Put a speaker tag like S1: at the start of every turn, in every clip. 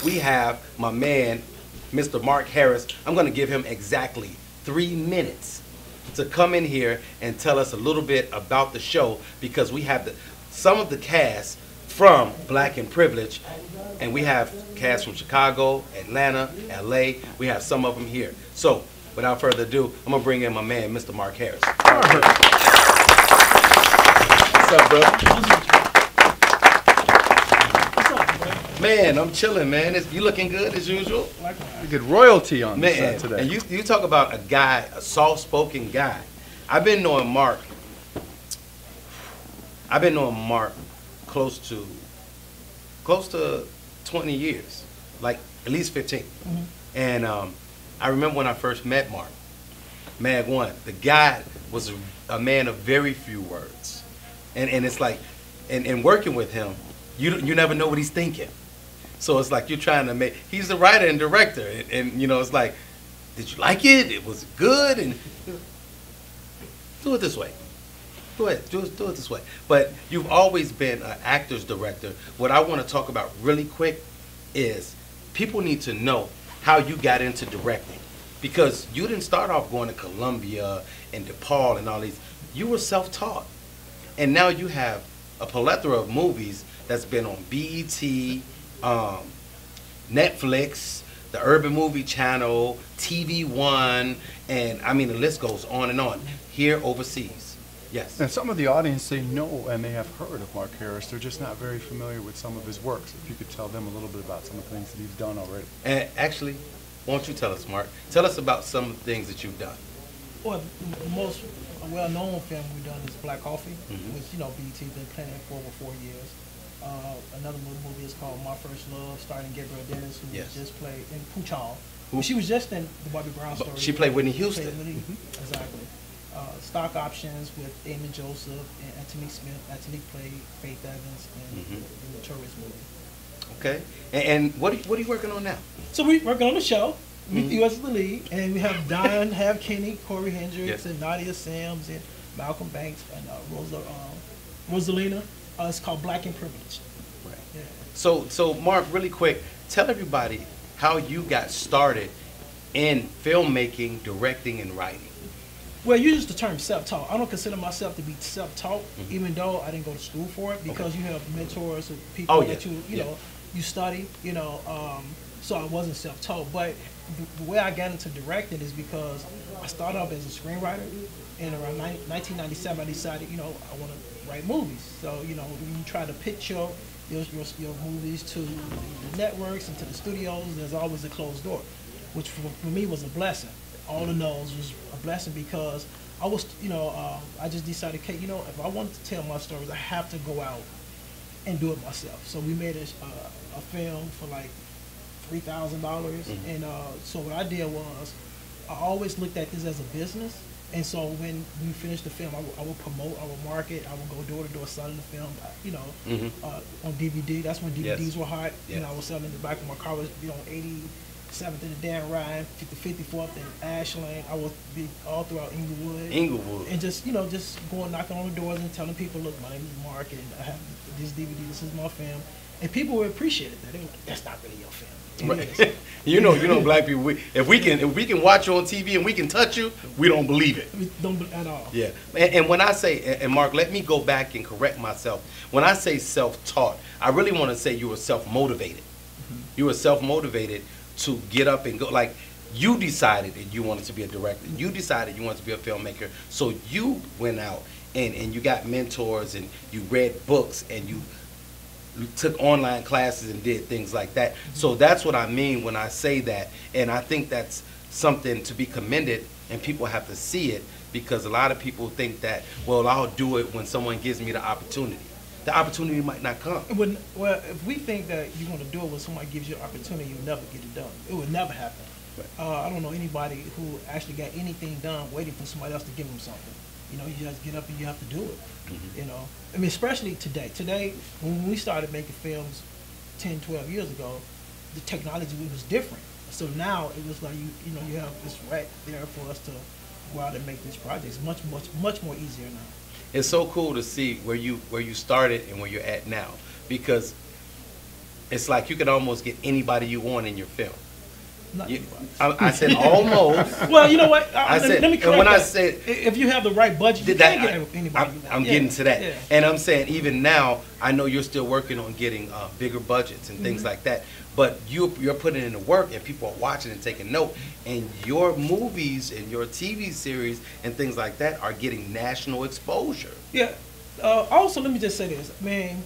S1: we have my man, Mr. Mark Harris. I'm going to give him exactly 3 minutes to come in here and tell us a little bit about the show, because we have some of the cast from Black and Privileged, and we have cast from Chicago, Atlanta, LA. We have some of them here. So without further ado, I'm going to bring in my man, Mr. Mark Harris. What's up, bro? Man, I'm chilling, man. You looking good as usual?
S2: You get royalty on
S1: man,
S2: set today.
S1: And you talk about a guy, a soft-spoken guy. I've been knowing Mark close to 20 years, like at least 15. Mm-hmm. And I remember when I first met Mark, Mag One. The guy was a man of very few words, and it's like, and working with him, you never know what he's thinking. So it's like you're trying to make. He's the writer and director, and you know, it's like, did you like it? It was good, and do it this way. Do it this way. But you've always been an actor's director. What I want to talk about really quick is people need to know how you got into directing, because you didn't start off going to Columbia and DePaul and all these. You were self-taught, and now you have a plethora of movies that's been on BET, Netflix, the Urban Movie Channel, TV One, and I mean the list goes on and on. Here overseas, yes.
S2: And some of the audience, they know and they have heard of Mark Harris. They're just not very familiar with some of his works. If you could tell them a little bit about some of the things that he's done already.
S1: And actually, why don't you tell us, Mark? Tell us about some of the things that you've done.
S3: Well, the most well-known film we've done is Black Coffee, which, you know, BET been playing it for over 4 years. Another movie is called My First Love, starring Gabrielle Dennis, who just played in Poochon. She was just in the Bobby Brown story.
S1: She played Whitney Houston.
S3: Exactly. Stock Options with Damon Joseph and Antonique Smith. Antonique played Faith Evans in the Tourist movie.
S1: Okay. And what are you working on now?
S3: So we're working on the show. You as the lead, and we have Diane, have Kenny, Corey Hendricks, and Nadia Sams, and Malcolm Banks, and Rosalina. It's called Black and Privileged.
S1: Right. Yeah. So Mark, really quick, tell everybody how you got started in filmmaking, directing, and writing.
S3: Well, you use the term self-taught. I don't consider myself to be self-taught, even though I didn't go to school for it, because you have mentors and people that you know, you study, you know. So I wasn't self-taught, but the way I got into directing is because I started off as a screenwriter, and around 1997 I decided, you know, I want to write movies. So, you know, when you try to pitch your movies to the networks and to the studios, there's always a closed door, which for me was a blessing. All the no's was a blessing, because I was, you know, I just decided, okay, you know, if I wanted to tell my stories, I have to go out and do it myself. So we made a film for like $3,000, and so what I did was I always looked at this as a business, and so when we finished the film, I would promote, I would market, I would go door to door selling the film, you know, on DVD. That's when DVDs were hot. You know, I was selling in the back of my car. Was, you know, 87th and Dan Ryan, 54th and Ashland. I would be all throughout Inglewood, and just, you know, just going knocking on the doors and telling people, look, my name is Mark, and I have this DVD. This is my film, and people would appreciate it. They were like, that's not really your film.
S1: Right. you know, black people. If we can watch you on TV and we can touch you, we don't believe it.
S3: We don't at all.
S1: Yeah. And when I say, and Mark, let me go back and correct myself. When I say self-taught, I really want to say you were self-motivated. You were self-motivated to get up and go. Like, you decided that you wanted to be a director. You decided you wanted to be a filmmaker. So you went out and you got mentors, and you read books, and you took online classes and did things like that. So that's what I mean when I say that, and I think that's something to be commended, and people have to see it, because a lot of people think that, well, I'll do it when someone gives me the opportunity. The opportunity might not come.
S3: Well, if we think that you're going to do it when somebody gives you an opportunity, you'll never get it done. It would never happen. Right. I don't know anybody who actually got anything done waiting for somebody else to give them something. You know, you just get up and you have to do it. You know, I mean, especially today. Today, when we started making films 10, 12 years ago, the technology was different. So now it was like, you know, you have this right there for us to go out and make these projects. Much more easier now.
S1: It's so cool to see where you started and where you're at now, because it's like you can almost get anybody you want in your film.
S3: Not
S1: I said almost.
S3: Well, you know what?
S1: I said,
S3: let me correct
S1: and when
S3: that.
S1: I said,
S3: if you have the right budget, you can get anybody you want.
S1: I'm getting to that.
S3: Yeah.
S1: And I'm saying even now, I know you're still working on getting bigger budgets and things like that. But you're putting in the work, and people are watching and taking note. And your movies and your TV series and things like that are getting national exposure.
S3: Yeah. Also, let me just say this, man.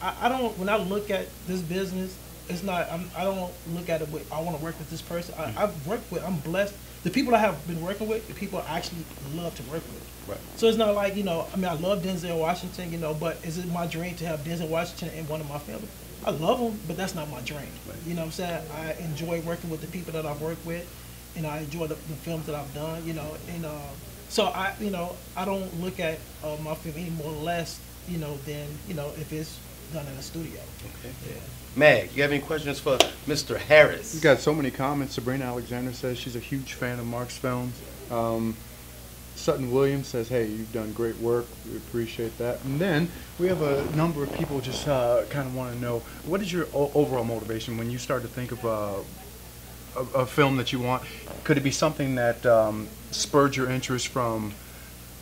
S3: I don't. When I look at this business, it's not. I don't look at it with. I want to work with this person. I've worked with. I'm blessed. The people I have been working with, the people I actually love to work with.
S1: Right.
S3: So it's not like, you know. I mean, I love Denzel Washington, you know. But is it my dream to have Denzel Washington in one of my films? I love him, but that's not my dream. Right. You know what I'm saying? I enjoy working with the people that I've worked with, and I enjoy the films that I've done. You know, and so I don't look at my film any more or less, you know, than, you know, if it's done in a studio.
S1: Okay.
S3: Yeah.
S1: Mag, you have any questions for Mr. Harris?
S2: We got so many comments. Sabrina Alexander says she's a huge fan of Mark's films. Sutton Williams says, hey, you've done great work. We appreciate that. And then we have a number of people just kind of want to know, what is your overall motivation when you start to think of a film that you want? Could it be something that spurred your interest from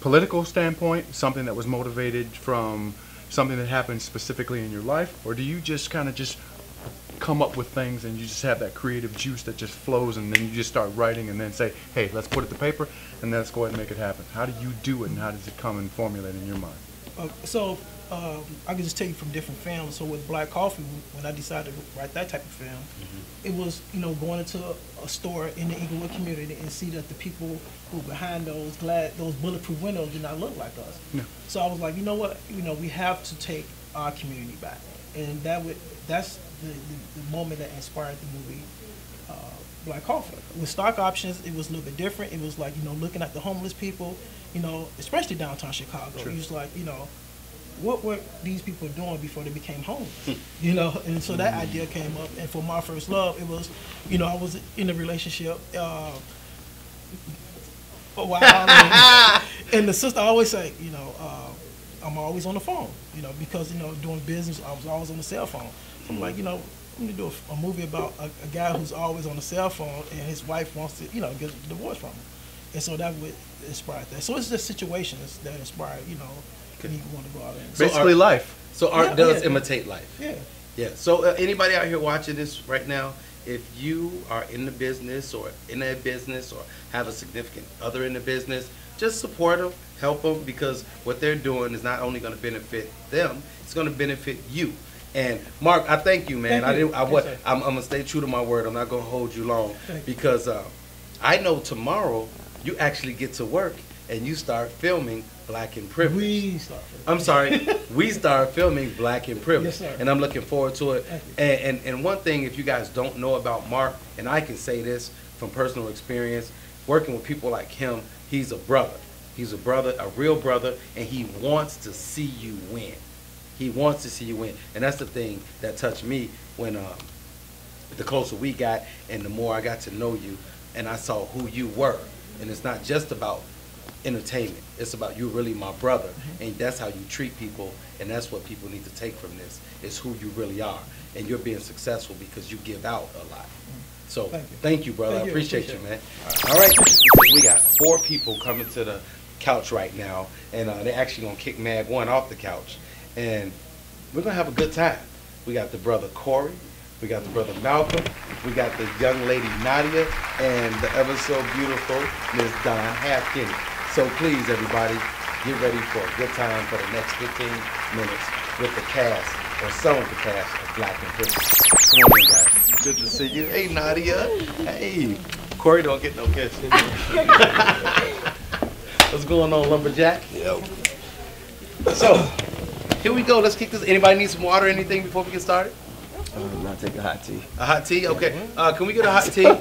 S2: political standpoint, something that was motivated from something that happened specifically in your life, or do you just kind of just come up with things and you just have that creative juice that just flows, and then you just start writing and then say, hey, let's put it to paper and then let's go ahead and make it happen? How do you do it, and how does it come and formulate in your mind?
S3: I can just tell you from different films. So with Black Coffee, when I decided to write that type of film, it was, you know, going into a store in the Inglewood community and see that the people who behind those bulletproof windows did not look like us.
S2: Yeah.
S3: So I was like, you know what, you know, we have to take our community back, and that's the moment that inspired the movie Black Coffee. With stock options, it was a little bit different. It was like, you know, looking at the homeless people, you know, especially downtown Chicago. Sure. It was like, you know, what were these people doing before they became homeless? You know, and so that idea came up. And for My First Love, it was, you know, I was in a relationship a while, and the sister always say, you know, I'm always on the phone, you know, because, you know, doing business, I was always on the cell phone. So I'm like, you know, I'm gonna do a movie about a guy who's always on the cell phone, and his wife wants to, you know, get a divorce from him. And so that would inspire that. So it's just situations that inspire, you know, me want to go out and
S2: basically life.
S1: So art does imitate life.
S3: Yeah.
S1: Yeah. So anybody out here watching this right now, if you are in the business or in a business or have a significant other in the business, just support them, help them, because what they're doing is not only going to benefit them, it's going to benefit you. And Mark, I thank you, man.
S3: Thank you.
S1: I'm gonna stay true to my word. I'm not gonna hold you long, because I know tomorrow you actually get to work and you start filming Black and Privileged. We start filming Black and Privileged.
S3: Yes, sir.
S1: And I'm looking forward to it. And one thing, if you guys don't know about Mark, and I can say this from personal experience, working with people like him, he's a brother. He's a brother, a real brother, and he wants to see you win. He wants to see you win. And that's the thing that touched me when the closer we got and the more I got to know you and I saw who you were. And it's not just about entertainment. It's about you really my brother. And that's how you treat people, and that's what people need to take from this, is who you really are. And you're being successful because you give out a lot. So thank you, brother. I appreciate you, man. All right. We got 4 people coming to the couch right now, and they're actually going to kick Mag 1 off the couch. And we're going to have a good time. We got the brother Corey, we got the brother Malcolm, we got the young lady Nadia, and the ever so beautiful Ms. Don Halfkinney. So please, everybody, get ready for a good time for the next 15 minutes with the cast, or some of the cast of Black and Privileged. Come on in, guys. Good to see you. Hey, Nadia. Hey. Corey don't get no kiss. What's going on, Lumberjack?
S4: Yep.
S1: So, here we go. Let's kick this. Anybody need some water or anything before we get started?
S4: I'll take a hot tea.
S1: A hot tea? Okay. Can we get a hot tea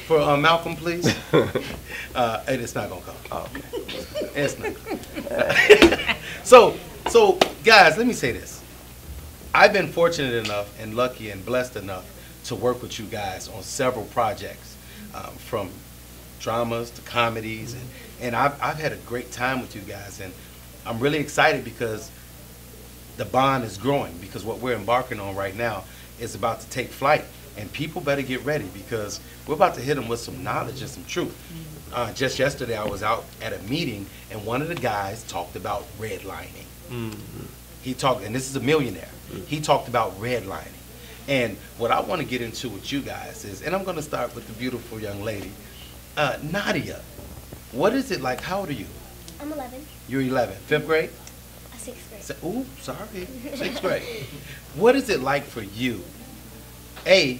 S1: for Malcolm, please? And it's not going to come.
S4: Oh, okay.
S1: It's not. So, guys, let me say this. I've been fortunate enough and lucky and blessed enough to work with you guys on several projects, from dramas to comedies. And I've had a great time with you guys. And I'm really excited because the bond is growing, because what we're embarking on right now is about to take flight. And people better get ready, because we're about to hit them with some knowledge and some truth. Just yesterday, I was out at a meeting, and one of the guys talked about redlining. He talked, and this is a millionaire. He talked about redlining. And what I want to get into with you guys is, and I'm going to start with the beautiful young lady, Nadia. What is it like? How old are you?
S5: I'm 11.
S1: You're 11. 5th grade?
S5: 6th grade.
S1: Ooh, sorry. 6th grade. What is it like for you, A,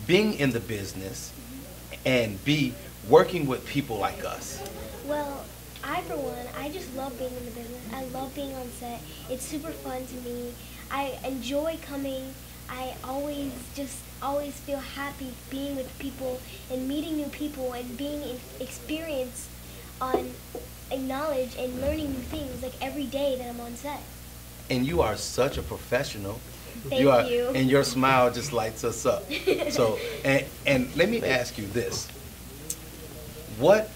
S1: being in the business, and B, working with people like us?
S5: Well, for one, I just love being in the business. I love being on set. It's super fun to me. I enjoy coming. I always feel happy being with people and meeting new people and being experienced on knowledge and learning new things like every day that I'm on set.
S1: And you are such a professional.
S5: Thank you.
S1: And your smile just lights us up. So, and let me ask you this. What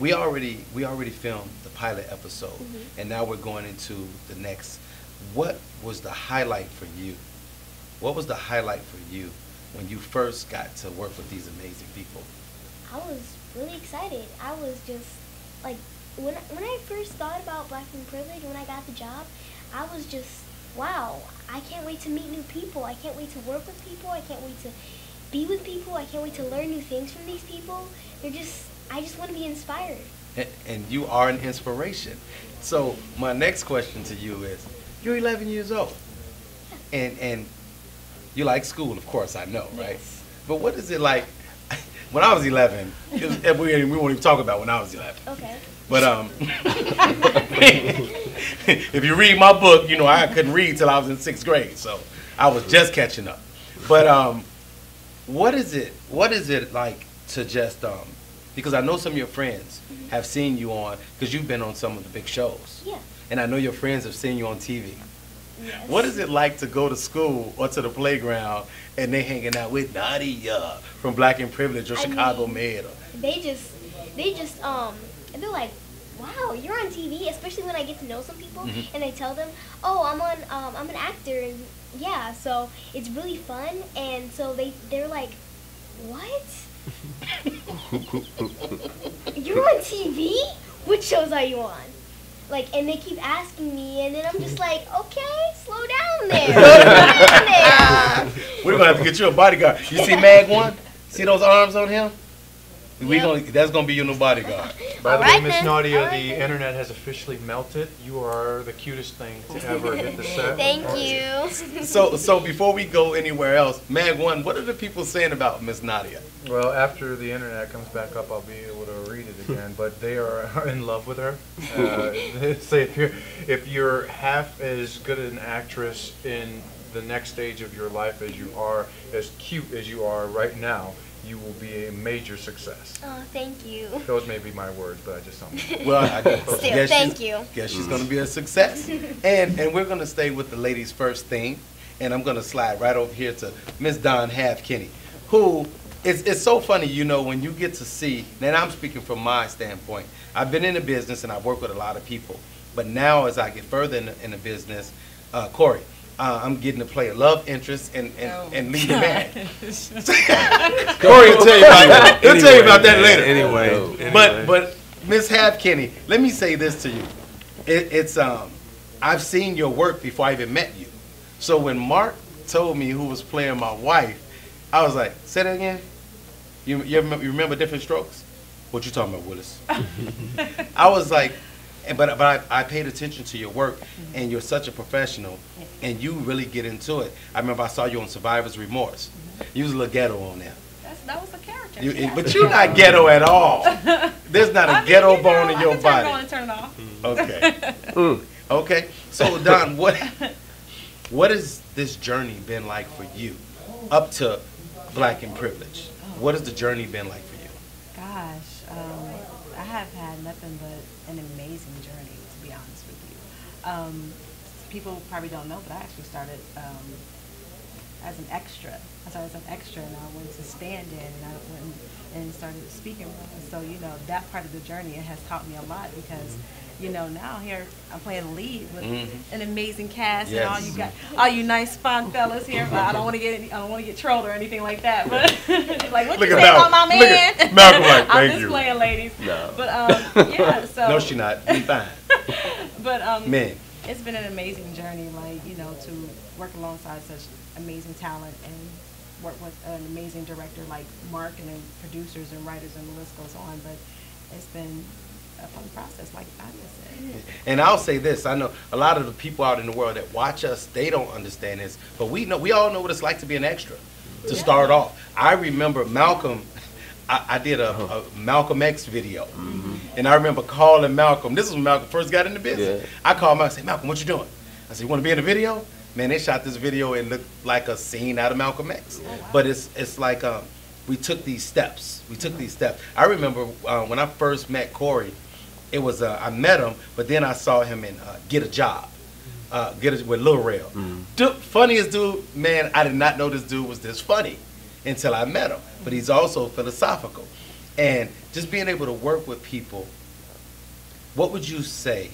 S1: we already filmed the pilot episode, and now we're going into the next. What was the highlight for you? What was the highlight for you when you first got to work with these amazing people?
S5: I was really excited. I was just like, when I first thought about Black&Privileged, when I got the job, I was just, wow, I can't wait to meet new people. I can't wait to work with people. I can't wait to be with people. I can't wait to learn new things from these people. I just want to be inspired.
S1: And you are an inspiration. So my next question to you is, you're 11 years old, and you like school, of course, I know, right?
S5: Yes.
S1: But what is it like? When I was 11, we won't even talk about when I was 11.
S5: Okay.
S1: But if you read my book, you know I couldn't read till I was in 6th grade, so I was just catching up. But what is it like to just because I know some of your friends have seen you on, because you've been on some of the big shows.
S5: Yeah.
S1: And I know your friends have seen you on TV.
S5: Yes.
S1: What is it like to go to school or to the playground and they hanging out with Nadia from Black&Privileged or Chicago Med?
S5: They just they're like, wow, you're on TV, especially when I get to know some people and I tell them, oh, I'm an actor, and yeah, so it's really fun, and so they're like, what? You're on TV? Which shows are you on? Like, and they keep asking me, and then I'm just like, okay, slow down there.
S1: We're gonna have to get you a bodyguard. You see Mag 1? See those arms on him? That's gonna be your new bodyguard.
S2: By the way,
S5: Alright
S2: Miss
S5: then.
S2: Nadia,
S5: Alright
S2: the
S5: then.
S2: internet has officially melted. You are the cutest thing to ever hit the set.
S5: Thank you.
S1: So before we go anywhere else, Mag 1, what are the people saying about Miss Nadia?
S2: Well, after the internet comes back up, I'll be able to read it again. But they are in love with her. They say if you're half as good an actress in the next stage of your life as you are, as cute as you are right now, you will be a major success.
S5: Oh, thank you.
S2: Those may be my words, but I just sound.
S1: Well, I
S5: Still, thank you.
S1: Guess she's gonna be a success. And we're gonna stay with the ladies' first theme, and I'm gonna slide right over here to Miss Dawn Half-Kinney, who it's so funny, you know, when you get to see, and I'm speaking from my standpoint. I've been in the business and I've worked with a lot of people, but now as I get further in the business, Corey, I'm getting to play a love interest and lead the man. Corey will tell you about that. He'll tell you about that later.
S4: Anyway.
S1: But Miss Half-Kinney, let me say this to you. I've seen your work before I even met you. So when Mark told me who was playing my wife, I was like, say that again? You remember Different Strokes? What you talking about, Willis? I was like, but I paid attention to your work, and you're such a professional, and you really get into it. I remember I saw you on Survivor's Remorse. You was a little ghetto on there.
S6: That was a character.
S1: But you're not ghetto at all. There's not a ghetto bone in your body.
S6: I can turn it on and turn it off.
S1: Okay. Okay. So Don, what has this journey been like for you, up to Black&Privileged? What has the journey been like for you?
S6: Gosh, I have had nothing but an amazing journey, to be honest with you. People probably don't know, but I actually started as an extra. I started as an extra, and I went to stand in, and I went and started speaking. And so, you know, that part of the journey, it has taught me a lot because, you know, now here I'm playing the lead with an amazing cast and all you nice fine fellas here. But I don't want to get trolled or anything like that. But like, what you say about my man?
S1: Malcolm, like,
S6: I'm just playing, ladies.
S4: No.
S6: But yeah. So
S1: no, she not. We fine.
S6: But
S1: man,
S6: it's been an amazing journey. Like, you know, to work alongside such amazing talent and work with an amazing director like Mark, and then producers and writers, and the list goes on. But it's been a fun process, like I just said.
S1: And I'll say this: I know a lot of the people out in the world that watch us, they don't understand this, but we all know what it's like to be an extra. To start off, I remember Malcolm. I did a Malcolm X video, and I remember calling Malcolm. This is when Malcolm first got in the business. Yeah. I called Malcolm and said, "Malcolm, what you doing?" I said, "You want to be in the video?" Man, they shot this video and looked like a scene out of Malcolm X. Oh, wow. But it's like we took these steps. I remember when I first met Corey, it was I met him, but then I saw him in Get a Job, with Lil Rel. Funniest dude, man. I did not know this dude was this funny until I met him. But he's also philosophical, and just being able to work with people. What would you say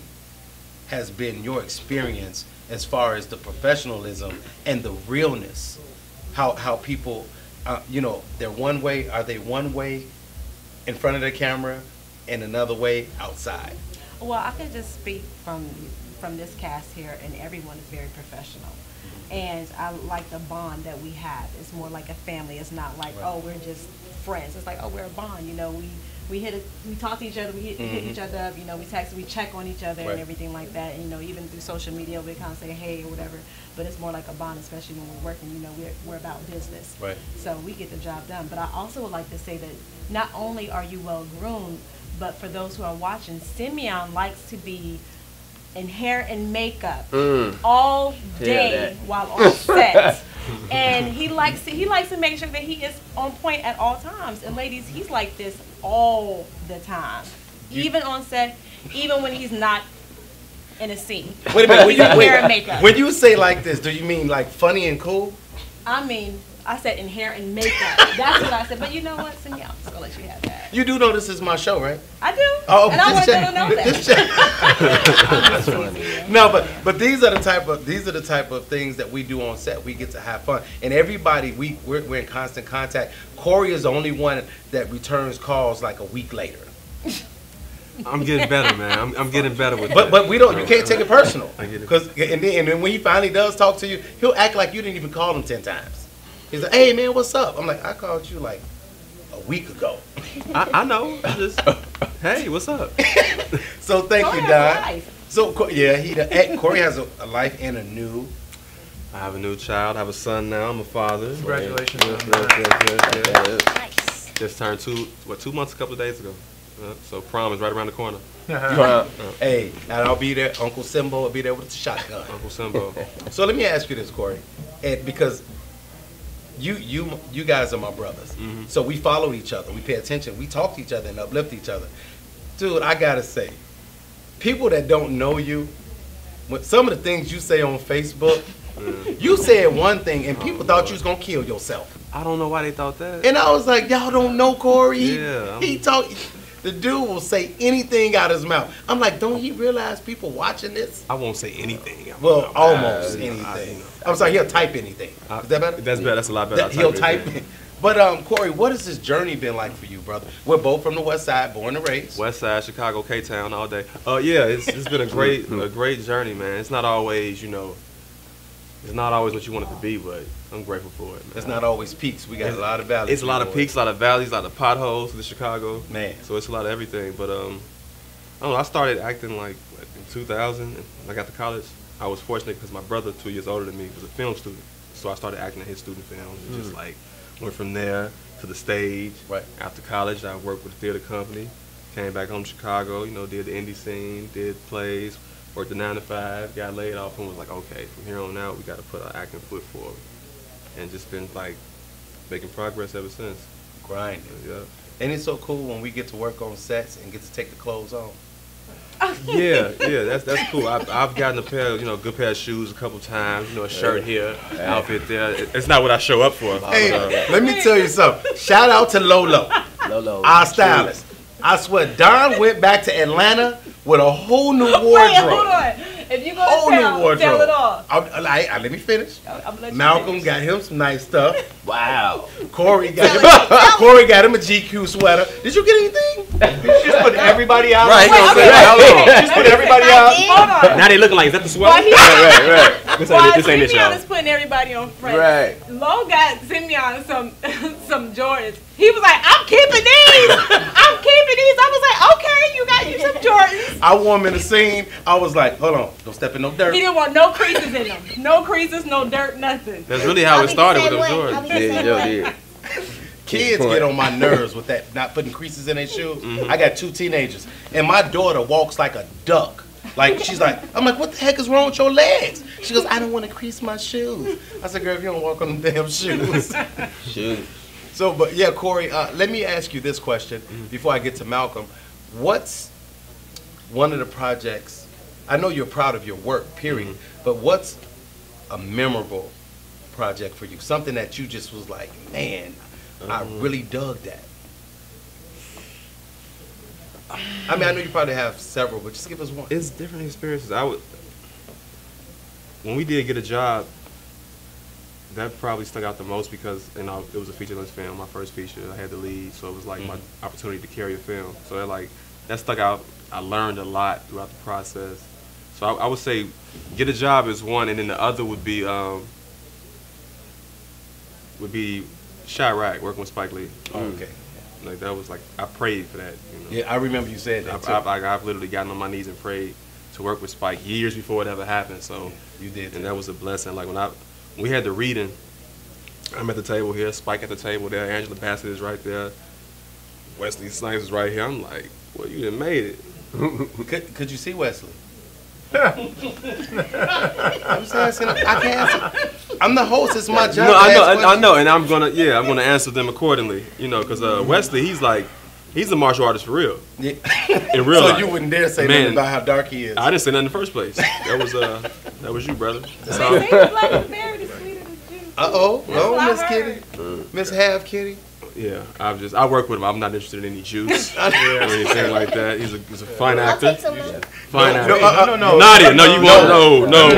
S1: has been your experience as far as the professionalism and the realness? How people, you know, they're one way. Are they one way in front of the camera and another way outside?
S6: Well, I can just speak from this cast here, and everyone is very professional. And I like the bond that we have. It's more like a family. It's not like, oh, we're just friends. It's like, oh, we're a bond. You know, we talk to each other, we hit each other up, you know, we text, we check on each other and everything like that. And, you know, even through social media, we kind of say hey or whatever. But it's more like a bond, especially when we're working. You know, we're about business. Right. So we get the job done. But I also would like to say that not only are you well groomed, but for those who are watching, Simeon likes to be in hair and makeup all day while on set. And he likes to make sure that he is on point at all times. And ladies, he's like this all the time. Even on set, even when he's not in a scene.
S1: Wait a minute,
S6: hair and makeup.
S1: When you say like this, do you mean like funny and cool?
S6: I mean, I said in hair and makeup. That's what I said. But you know what, Simeon, I'm just gonna let you have that.
S1: You do know this is my show, right?
S6: I do. Oh, and I want them to know that.
S1: No, but these are the type of things that we do on set. We get to have fun, and everybody we're in constant contact. Corey is the only one that returns calls like a week later.
S7: I'm getting better, man. I'm getting better with
S1: that. But we don't. You can't take it personal.
S7: I get it.
S1: Because and then when he finally does talk to you, he'll act like you didn't even call him 10 times. He's like, "Hey man, what's up?" I'm like, "I called you like a week ago."
S7: I know. Just, hey, what's up?
S1: So thank you, Don. So yeah, Corey has a life and a new.
S7: I have a new child. I have a son now. I'm a father.
S2: Congratulations.
S5: Nice.
S7: Just turned 2 months, a couple of days ago. So prom is right around the corner.
S1: Hey, and I'll be there. Uncle Simbo will be there with the shotgun.
S7: Uncle Simbo.
S1: So let me ask you this, Corey, and because you guys are my brothers, so we follow each other, we pay attention, we talk to each other and uplift each other. Dude, I gotta say, people that don't know you, some of the things you say on Facebook, you said one thing and people thought you was gonna kill yourself.
S7: I don't know why they thought that.
S1: And I was like, y'all don't know Corey.
S7: Yeah,
S1: he talk. The dude will say anything out of his mouth. I'm like, don't he realize people watching this?
S7: I won't say anything.
S1: Well, almost anything. I'm sorry, he'll type anything. Is that better?
S7: That's better. That's a lot better.
S1: He'll type it. But Corey, what has this journey been like for you, brother? We're both from the West Side, born and raised.
S7: West Side, Chicago, K-Town, all day. Yeah, it's been a great journey, man. It's not always, it's not always what you want it to be, but I'm grateful for it, man.
S1: It's not always peaks. We got a lot of valleys.
S7: It's a lot of peaks, a lot of valleys, a lot of potholes in Chicago.
S1: Man.
S7: So it's a lot of everything. But I don't know, I started acting like in 2000. And I got to college. I was fortunate because my brother, 2 years older than me, was a film student. So I started acting in his student films and just like went from there to the stage. Right. After college, I worked with a theater company. Came back home to Chicago, did the indie scene, did plays, worked the 9 to 5, got laid off, and was like, okay, from here on out, we got to put our acting foot forward. And just been like making progress ever since.
S1: Grinding.
S7: Yeah.
S1: And it's so cool when we get to work on sets and get to take the clothes on.
S7: Yeah, that's cool. I've gotten a pair of, good pair of shoes a couple times, a shirt here, outfit there. It's not what I show up for.
S1: Hey, let me tell you something. Shout out to Lolo, our stylist. I swear, Don went back to Atlanta with a whole new wardrobe.
S6: Wait, hold on. If you go to tell it all.
S1: Let me finish.
S6: I'm
S1: Malcolm got him some nice stuff.
S4: Wow.
S1: Corey got him a GQ sweater. Did you get anything?
S8: Did you just put everybody out?
S7: Right,
S8: Just put everybody out.
S6: Hold on.
S7: Now they looking like, is that the sweater?
S4: Right.
S7: This ain't it,
S6: Simeon
S7: y'all.
S6: is putting everybody on front.
S4: Right.
S6: Lo got Simeon some Jordans. He was like, I'm keeping these. I was like, okay, you got you some Jordans.
S1: I wore them in the scene. I was like, hold on, don't step in no dirt.
S6: He didn't want no creases in them. No creases, no dirt, nothing.
S7: That's really how it started with them
S5: I'll
S7: Jordans.
S5: be the same way.
S4: Yeah.
S1: Kids get on my nerves with that, not putting creases in their shoes. I got 2 teenagers, and my daughter walks like a duck. Like, she's like, I'm like, what the heck is wrong with your legs? She goes, I don't want to crease my shoes. I said, girl, if you don't walk on them damn shoes.
S4: Shoot.
S1: So, but yeah, Corey, let me ask you this question before I get to Malcolm. What's one of the projects, I know you're proud of your work, period, but what's a memorable project for you? Something that you just was like, man, I really dug that. I mean, I know you probably have several, but just give us one.
S7: It's different experiences. When we did Get a Job, that probably stuck out the most because it was a feature-length film, my first feature. I had the lead, so it was like my opportunity to carry a film. So that stuck out. I learned a lot throughout the process. So I would say Get a Job is one, and then the other would be Chirac, working with Spike Lee.
S1: Oh, okay.
S7: Like that was like, I prayed for that.
S1: Yeah, I remember you said that too.
S7: I've literally gotten on my knees and prayed to work with Spike years before it ever happened. So
S1: you did,
S7: and that was a blessing. Like when we had the reading, I'm at the table here, Spike at the table there, Angela Bassett is right there, Wesley Snipes is right here. I'm like, well, you done made it.
S1: Could you see Wesley? I'm just asking. I can't answer. I'm the host. It's my job.
S7: No, I know, and I'm gonna answer them accordingly. Because Wesley, he's a martial artist for real.
S1: Yeah.
S7: In real life.
S1: So you wouldn't dare say nothing about how dark he is.
S7: I didn't say nothing in the first place. That was you, brother.
S6: They say blackberry is sweeter than juice.
S1: No, Miss Kitty, Miss Half Kitty.
S7: Yeah, I work with him. I'm not interested in any juice or anything like that. He's a fine actor. Fine actor.
S1: No.
S7: Nadia, no, you won't. No,
S1: Nadia.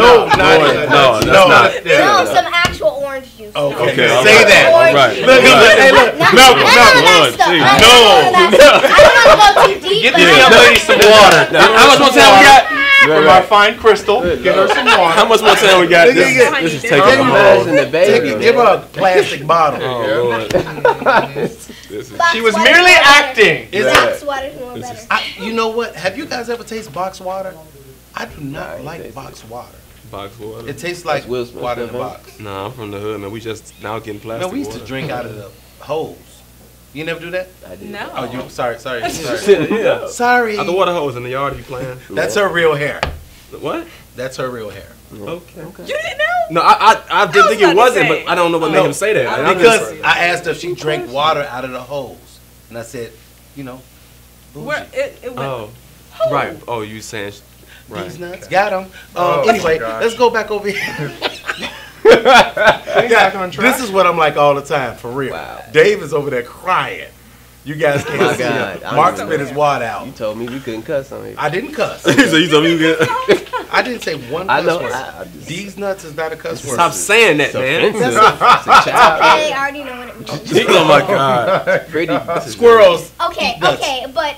S7: No, that's not.
S5: No, some actual orange juice.
S1: Okay,
S7: all
S1: say
S7: right.
S1: that.
S7: All right.
S1: Look.
S5: I don't want to go too deep.
S8: Give the young lady some water.
S7: How much more time we got?
S8: From our fine crystal. Give her some water.
S7: How much more time we got? This is taking a hold.
S1: Give her a plastic bottle.
S7: Oh, Lord.
S8: She was merely acting.
S5: Box water's more better.
S1: You know what? Have you guys ever tasted box water? I do not like box water.
S7: Box water.
S1: It tastes like water in the box.
S7: Nah, I'm from the hood, man. We just now getting plastic
S1: No, we used to
S7: water.
S1: drink out of the hose. You never do that?
S4: I did.
S6: No.
S1: Oh, you sorry.
S4: Yeah.
S1: Sorry.
S7: Out the water hose in the yard if you playing.
S1: That's her real hair.
S7: What?
S1: That's her real hair.
S7: Okay.
S6: You didn't know?
S7: No, I didn't think
S6: about
S7: it
S6: to
S7: wasn't,
S6: say.
S7: but I don't know what made him say that.
S1: Because I asked her if she drank water out of the hose. And I said, bougie.
S6: Where it went.
S7: Oh, right. Oh, you saying right?
S1: These nuts. Got them.
S8: Oh,
S1: Anyway,
S8: gosh.
S1: let's go back over here.
S8: Back on track.
S1: This is what I'm like all the time, for real.
S4: Wow.
S1: Dave is over there crying. You guys can't
S4: My
S1: see
S4: God.
S1: him. Mark spit his wad out.
S4: You told me we couldn't cuss on here.
S1: I didn't cuss.
S7: So you told me you get.
S1: I didn't say one
S4: I
S1: cuss
S4: know.
S1: word. These nuts is not a cuss word.
S7: Stop saying that, man.
S4: Offensive. It's a child.
S5: They already know what it means.
S7: Oh my God.
S4: Pretty
S1: Squirrels.
S5: Okay,
S1: Nuts.
S5: but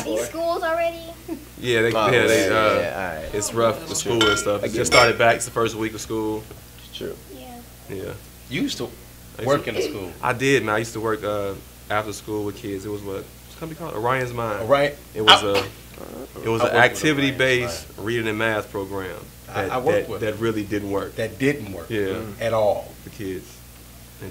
S5: these schools already.
S7: Yeah, they
S4: all right.
S7: it's rough with school and stuff. It just started back. It's the first week of school.
S4: It's true.
S5: Yeah.
S7: Yeah.
S1: You used to work in a school.
S7: I did, man. I used to work after school with kids. It was what's the company called? Orion's Mind.
S1: Right?
S7: It was an
S1: worked with
S7: activity-based reading and math program
S1: I worked with
S7: that really didn't work.
S1: That didn't work.
S7: Yeah.
S1: At all.
S7: The kids.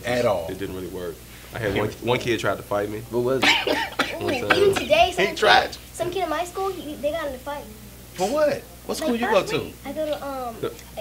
S1: At all.
S7: It didn't really work. I had one kid tried to fight me.
S4: What was it?
S5: Ooh, even today,
S1: He tried.
S5: some kid in my school, they got in a fight.
S1: For what? What school you go to?
S5: I go to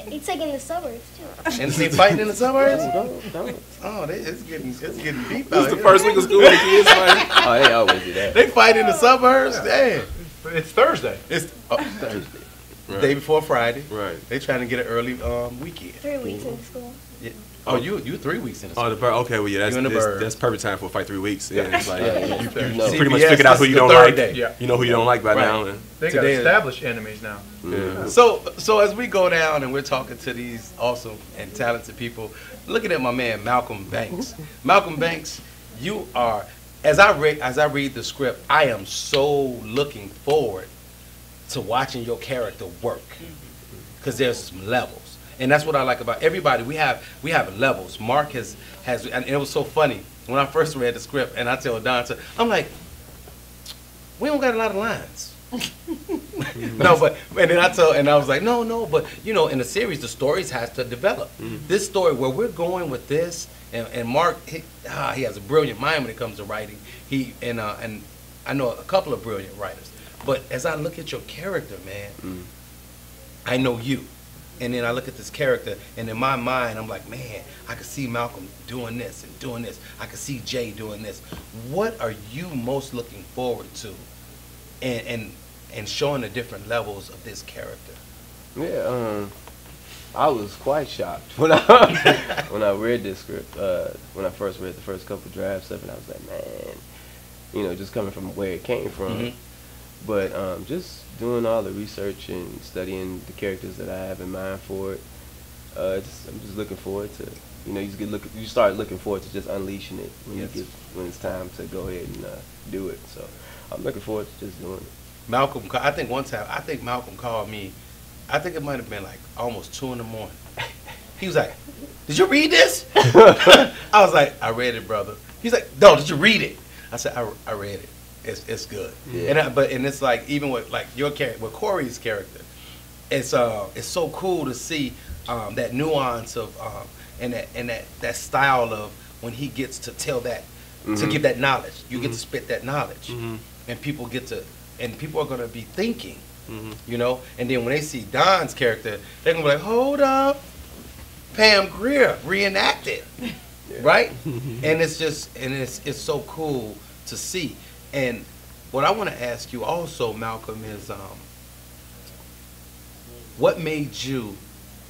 S5: it's like in the suburbs too.
S1: And they fighting in the suburbs?
S4: Don't.
S1: Oh, it's getting deep
S7: This
S1: out
S7: is the
S1: here.
S7: first week of school. The kids fighting.
S4: Oh, they always do that.
S1: They fight in the suburbs? Damn.
S8: It's Thursday.
S1: It's
S4: Thursday.
S7: Right.
S1: day before Friday.
S7: Right.
S1: They trying to get an early weekend.
S5: 3 weeks in school.
S1: Yeah. Oh, you 3 weeks in the
S7: Oh, the bird. Okay, well, yeah,
S1: You and the bird.
S7: that's perfect time for a fight 3 weeks. Yeah, it's like
S4: Yeah.
S7: you
S4: No.
S7: pretty much
S1: CBS,
S7: figured out who
S1: this
S7: you
S1: is
S7: don't
S1: the third
S7: like.
S1: day.
S8: Yeah.
S7: You know who you don't like by
S1: Right.
S7: now. And,
S8: They got
S1: Today-
S8: established enemies now.
S7: yeah.
S1: So as we go down and we're talking to these awesome and talented people, looking at my man Malcolm Banks. Malcolm Banks, you are as I read the script, I am so looking forward to watching your character work, because there's some levels, and that's what I like about everybody. We have levels. Mark has, and it was so funny when I first read the script, and I tell Don, I'm like, we don't got a lot of lines. No, but and then I was like, no, but in the series, the stories has to develop. This story where we're going with this, and Mark, he has a brilliant mind when it comes to writing. And I know a couple of brilliant writers. But as I look at your character, man, I know you, and then I look at this character, and in my mind, I'm like, man, I could see Malcolm doing this and doing this. I could see Jay doing this. What are you most looking forward to? And showing the different levels of this character.
S4: Yeah, I was quite shocked when I read this script. When I first read the first couple drafts of it, I was like, man, just coming from where it came from. But just doing all the research and studying the characters that I have in mind for it, I'm just looking forward to. You start looking forward to just unleashing it when it's time to go ahead and do it. So I'm looking forward to just doing it.
S1: Malcolm, I think one time, Malcolm called me. I think it might have been like almost 2 in the morning. He was like, "Did you read this?" I was like, "I read it, brother." He's like, "No, did you read it?" I said, "I read it. It's good."
S4: Yeah.
S1: And it's like, even with like your character, with Corey's character, it's so cool to see that nuance of and that style of when he gets to tell that, to give that knowledge. You get to spit that knowledge, and people are gonna be thinking, and then when they see Don's character, they're gonna be like, hold up, Pam Grier reenacted, right? And it's so cool to see. And what I want to ask you also, Malcolm, is what made you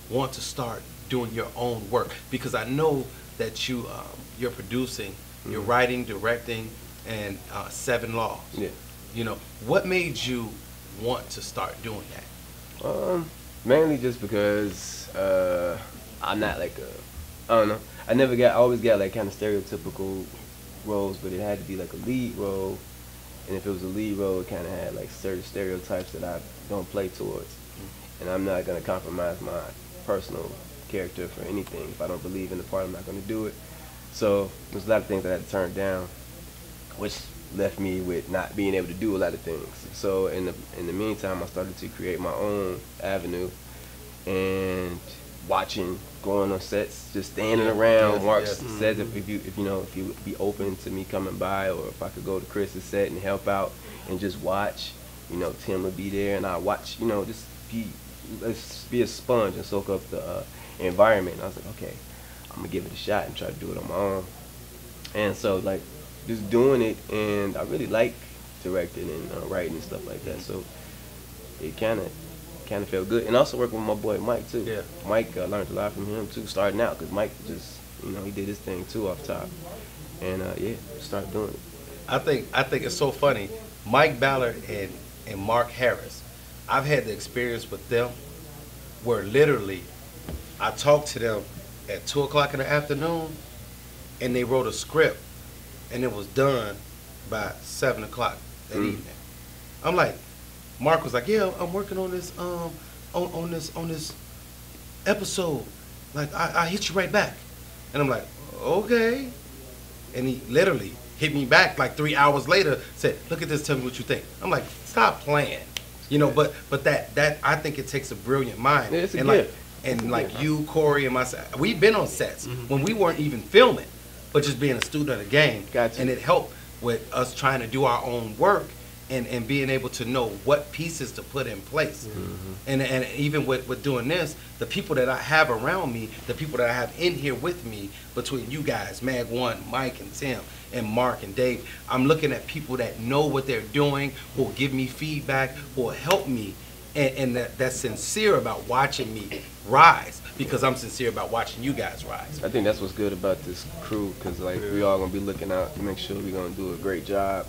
S1: want to start doing your own work? Because I know that you're producing, you're writing, directing, and 7 Laws.
S4: Yeah.
S1: What made you want to start doing that?
S4: Mainly just because I'm not like I don't know. I always got like kind of stereotypical roles, but it had to be like a lead role. And if it was a lead role, it kind of had like certain stereotypes that I don't play towards. And I'm not going to compromise my personal character for anything. If I don't believe in the part, I'm not going to do it. So there's a lot of things I had to turn down, which left me with not being able to do a lot of things. So in the meantime, I started to create my own avenue and going on sets, just standing around. Mark says if you be open to me coming by, or if I could go to Chris's set and help out and just watch, Tim would be there and I watch, just be a sponge and soak up the environment. And I was like, okay, I'm gonna give it a shot and try to do it on my own. And so like just doing it, and I really like directing and writing and stuff like that. So it kind of felt good. And also working with my boy Mike too.
S1: Yeah.
S4: Mike, learned a lot from him too, starting out, because Mike just, he did his thing too off top. And started doing it.
S1: I think it's so funny. Mike Ballard and Mark Harris, I've had the experience with them where literally I talked to them at 2 o'clock in the afternoon, and they wrote a script, and it was done by 7 o'clock that evening. I'm like, Mark was like, yeah, I'm working on this on this episode. Like, I hit you right back. And I'm like, okay. And he literally hit me back like 3 hours later, said, look at this, tell me what you think. I'm like, stop playing. But that I think it takes a brilliant mind.
S4: Yeah, it's a
S1: and
S4: gift.
S1: Like you, Corey, and myself, we've been on sets when we weren't even filming, but just being a student of the game.
S4: Gotcha.
S1: And it helped with us trying to do our own work and being able to know what pieces to put in place. And even with doing this, the people that I have around me, the people that I have in here with me, between you guys, Mag One, Mike and Tim, and Mark and Dave, I'm looking at people that know what they're doing, who will give me feedback, who will help me, and that's sincere about watching me rise, because I'm sincere about watching you guys rise.
S4: I think that's what's good about this crew, because like we all gonna be looking out to make sure we're gonna do a great job.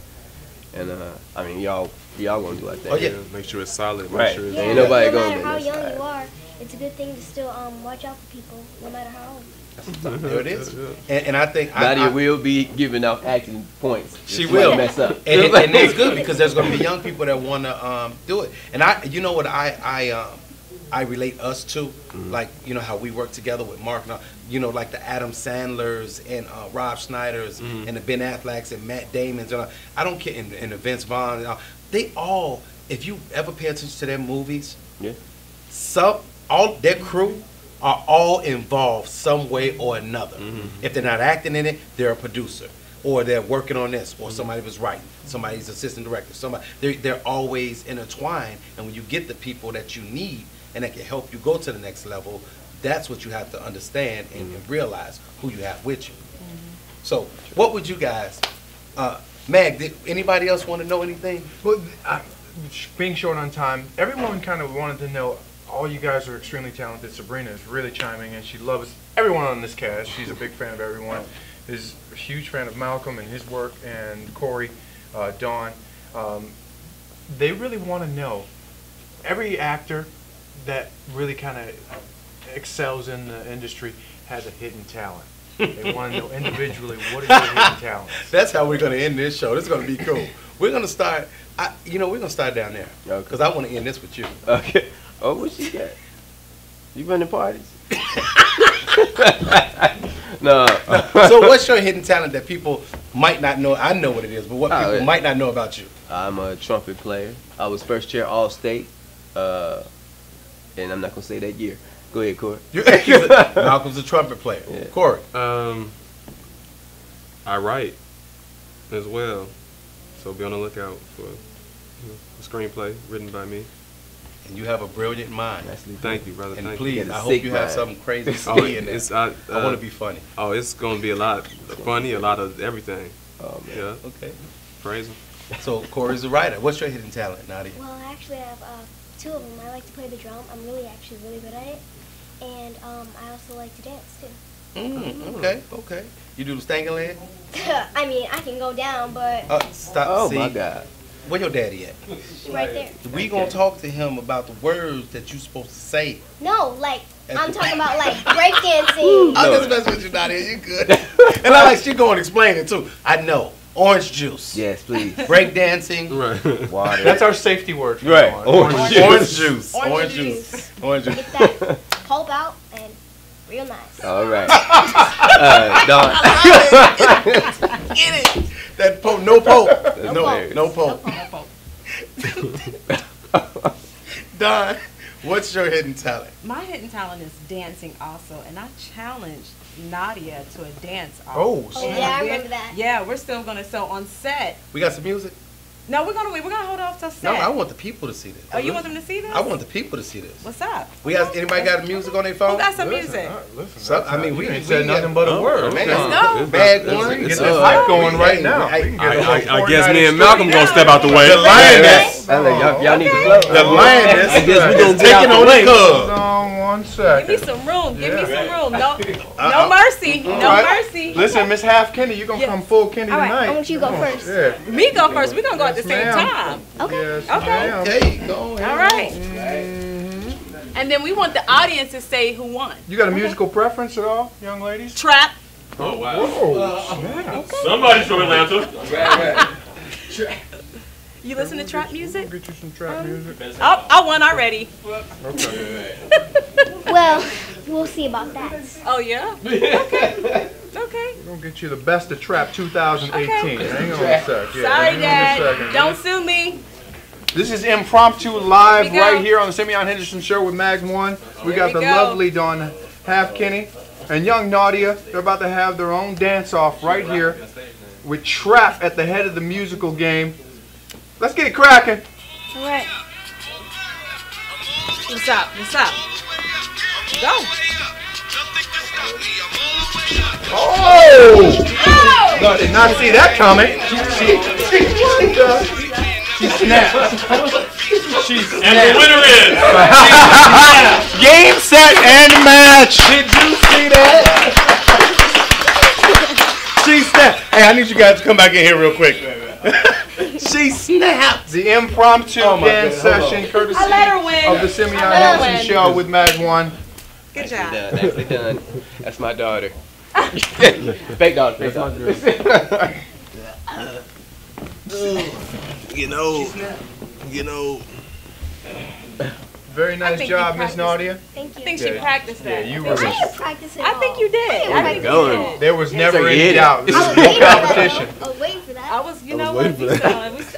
S4: And I mean, y'all gonna do like that.
S1: Oh yeah,
S7: make sure it's solid. Make
S4: Right.
S7: sure it's
S4: Ain't nobody
S5: no
S4: gonna
S5: matter
S4: make
S5: how
S4: us
S5: young
S4: tired.
S5: you are, it's a good thing to still watch out for people, no matter how old.
S1: there it is. And I think
S4: Nadia will be giving out acting points.
S1: She
S4: Just
S1: will
S4: mess up.
S1: and it's good because there's going to be young people that want to do it. And you know what I relate us to, like, you know how we work together with Mark, and you know, like the Adam Sandlers and Rob Schneiders and the Ben Afflecks and Matt Damons. And I don't care, and the Vince Vaughn. They all, if you ever pay attention to their movies, all their crew are all involved some way or another. If they're not acting in it, they're a producer, or they're working on this, or somebody was writing, somebody's assistant director, somebody. They're always intertwined, and when you get the people that you need and that can help you go to the next level, that's what you have to understand and realize who you have with you. So, what would you guys, Mag? Did anybody else want to know anything?
S2: Well, being short on time, everyone kind of wanted to know. All you guys are extremely talented. Sabrina is really chiming in. She loves everyone on this cast. She's a big fan of everyone. Is a huge fan of Malcolm and his work, and Corey, Dawn. They really want to know. Every actor that really kind of excels in the industry has a hidden talent. They want to know individually, what is your hidden talent?
S1: That's how we're going to end this show. This is going to be cool. We're going to start, we're going to start down there. Because I want to end this with you.
S4: Okay. Oh, what she got? You running parties? No.
S1: So what's your hidden talent that people might not know? I know what it is, but what people might not know about you?
S4: I'm a trumpet player. I was first chair All-State. And I'm not going to say that year. Go ahead, Corey.
S1: Malcolm's a trumpet player. Yeah. Corey.
S7: I write as well. So be on the lookout for a screenplay written by me.
S1: And you have a brilliant mind.
S7: Thank you, brother.
S1: And
S7: thank
S1: please,
S7: you.
S1: I hope you have something crazy in there. I want to be funny.
S7: Oh, it's going to be a lot funny, a lot of everything.
S4: Oh, man.
S1: Yeah. Okay.
S7: Praise him.
S1: So, Corey's a writer. What's your hidden talent, Nadia?
S5: Well, I actually have two of them. I like to play the drum. I'm really good at it. And I also like to dance, too.
S1: Okay. You do the stankin' leg?
S5: I mean, I can go down, but...
S1: Stop.
S4: Oh,
S1: see,
S4: my God.
S1: Where your daddy at?
S5: Right there.
S1: We gonna talk to him about the words that you supposed to say.
S5: No, like, I'm talking about, like, breakdancing.
S1: I'm just messing with you, Nadia. You good. And I like, she going to explain it, too. I know. Orange juice.
S4: Yes, please.
S1: Breakdancing.
S7: Right.
S2: Water. That's our safety word.
S4: Right.
S1: Orange juice.
S5: Orange juice.
S1: Orange juice.
S5: Get that pulp out and real nice.
S4: All right. Dawn.
S1: Get it. That pope. No pope. No pope. Don, what's your hidden talent?
S6: My hidden talent is dancing also, and I challenged Nadia to a dance off.
S2: Oh,
S5: yeah, I remember that.
S6: Yeah, we're still gonna. So on set.
S1: We got some music?
S6: No, we're gonna hold off till set.
S1: No, I want the people to see this.
S6: Oh, you want them to see this?
S1: I want the people to see this.
S6: What's up?
S1: Anybody got music on their phone?
S6: Who got some music?
S2: Listen,
S1: I mean, we
S2: ain't said nothing but a word.
S1: Man,
S6: Let's go.
S1: Bag one.
S2: Get this hype going right now.
S7: I guess me and Malcolm gonna step out the way.
S1: The lioness.
S4: Y'all need to flow.
S1: The lioness.
S4: I guess we gonna get
S1: taking
S4: out
S1: on
S4: the way.
S1: the cub.
S2: On 1 second.
S6: Give me some room. Give me some room. No mercy. No mercy.
S2: Listen, Miss Half Kenny, you gonna come full Kenny
S5: All right,
S2: tonight.
S5: I want you to go first.
S2: Yeah.
S6: Me go first. We're gonna go at the same
S2: ma'am.
S6: time.
S5: Okay.
S2: Yes,
S6: Okay.
S2: ma'am.
S1: Okay, go ahead.
S6: All right. And then we want the audience to say who won.
S2: You got a musical preference at all, young ladies?
S6: Trap.
S8: Oh, wow.
S2: Oh, snap.
S8: Somebody's from Atlanta.
S6: You listen to trap music?
S2: Get you some trap music.
S6: I won already.
S2: Okay.
S5: Well, we'll see about that.
S6: Oh yeah. Okay. Okay.
S2: We're gonna get you the best of trap 2018.
S6: Okay.
S2: Hang on a sec. Yeah,
S6: Sorry,
S2: hang on a
S6: Dad.
S2: second.
S6: Don't sue me.
S2: This is impromptu live
S6: Here we go.
S2: right here on the Simeon Henderson Show with Mag One. We got
S6: we
S2: the
S6: go.
S2: lovely Dawn Half Kenny and young Nadia. They're about to have their own dance off right here with trap at the head of the musical game. Let's get it cracking.
S5: All right.
S6: What's up? What's up? Go.
S2: Oh! No, did not see that coming. She snapped. She snapped.
S8: And the winner is.
S2: Game, set, and match. Did you see that? She snapped. Hey, I need you guys to come back in here real quick. She snapped. The impromptu dance session, courtesy
S6: I let her win.
S2: of the Simeon
S6: I let her
S2: Henderson
S6: win.
S2: Show with Mag 1.
S6: Good job.
S4: Nicely done. That's my daughter. Fake daughter. Fake daughter.
S7: You know.
S2: Very nice
S6: think
S2: job,
S6: you
S2: Miss Nadia.
S5: Thank you.
S6: I think she practiced that.
S2: Yeah, you
S5: I
S2: were.
S5: didn't practice it
S6: I think you did. I think you
S4: Going.
S6: did.
S2: There was never
S4: So you
S2: any
S4: hit it.
S2: doubt. This
S5: I
S2: is
S5: was
S2: no
S5: waiting for that.
S2: competition.
S5: I was waiting for that.
S6: I was, you know what?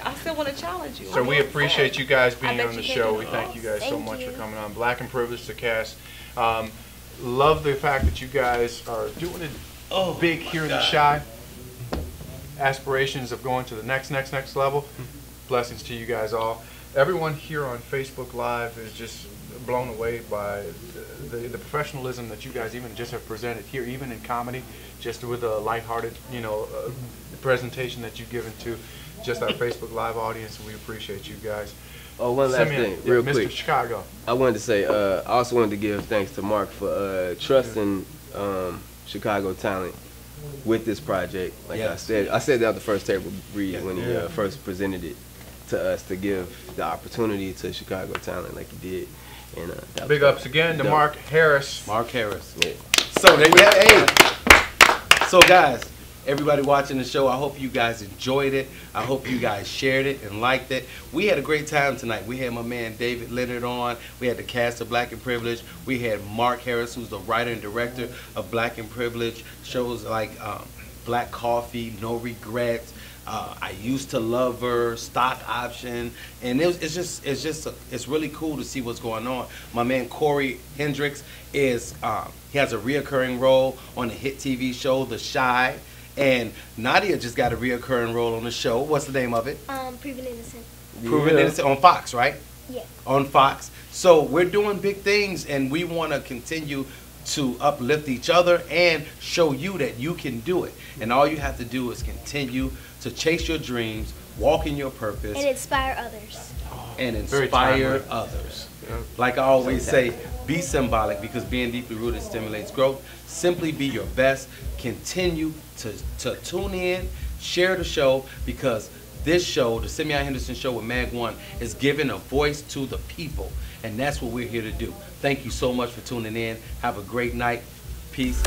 S6: I still want to challenge you.
S2: So we appreciate you guys being
S6: bet
S2: on the
S6: you
S2: show.
S6: did.
S2: We thank you guys so
S5: Thank
S2: much
S5: you.
S2: for coming on. Black and Privileged, the cast. Love the fact that you guys are doing it big here in the Chi. Aspirations of going to the next level. Blessings to you guys all. Everyone here on Facebook Live is just blown away by the professionalism that you guys even just have presented here, even in comedy, just with a lighthearted, presentation that you've given to just our Facebook Live audience. We appreciate you guys.
S4: Oh, one last
S2: Simeon,
S4: thing, real
S2: Mr.
S4: quick.
S2: Chicago.
S4: I wanted to say, I also wanted to give thanks to Mark for trusting Chicago talent with this project. Like I said that on the first table read when he first presented it to us, to give the opportunity to Chicago talent like he did. And that
S2: Big
S4: was
S2: ups again to
S4: dope.
S2: Mark Harris.
S1: Mark Harris.
S4: Yeah.
S1: So there you have it. So guys, everybody watching the show, I hope you guys enjoyed it. I hope you guys shared it and liked it. We had a great time tonight. We had my man David Leonard on. We had the cast of Black and Privileged. We had Mark Harris, who's the writer and director of Black and Privileged. Shows like Black Coffee, No Regrets, I Used to Love Her, Stock Option, and it's really cool to see what's going on. My man Corey Hendricks is he has a reoccurring role on the hit TV show The Chi, and Nadia just got a reoccurring role on the show. What's the name of it?
S5: Proven Innocent.
S1: Proven Innocent on Fox, right?
S5: Yeah.
S1: On Fox. So we're doing big things, and we want to continue to uplift each other and show you that you can do it. And all you have to do is continue to chase your dreams, walk in your purpose,
S5: And inspire others.
S1: and
S2: Very
S1: inspire
S2: timely.
S1: others. Like I always say, be symbolic, because being deeply rooted stimulates growth. Simply be your best. Continue to tune in, share the show, because this show, the Simeon Henderson Show with Mag 1, is giving a voice to the people. And that's what we're here to do. Thank you so much for tuning in. Have a great night. Peace.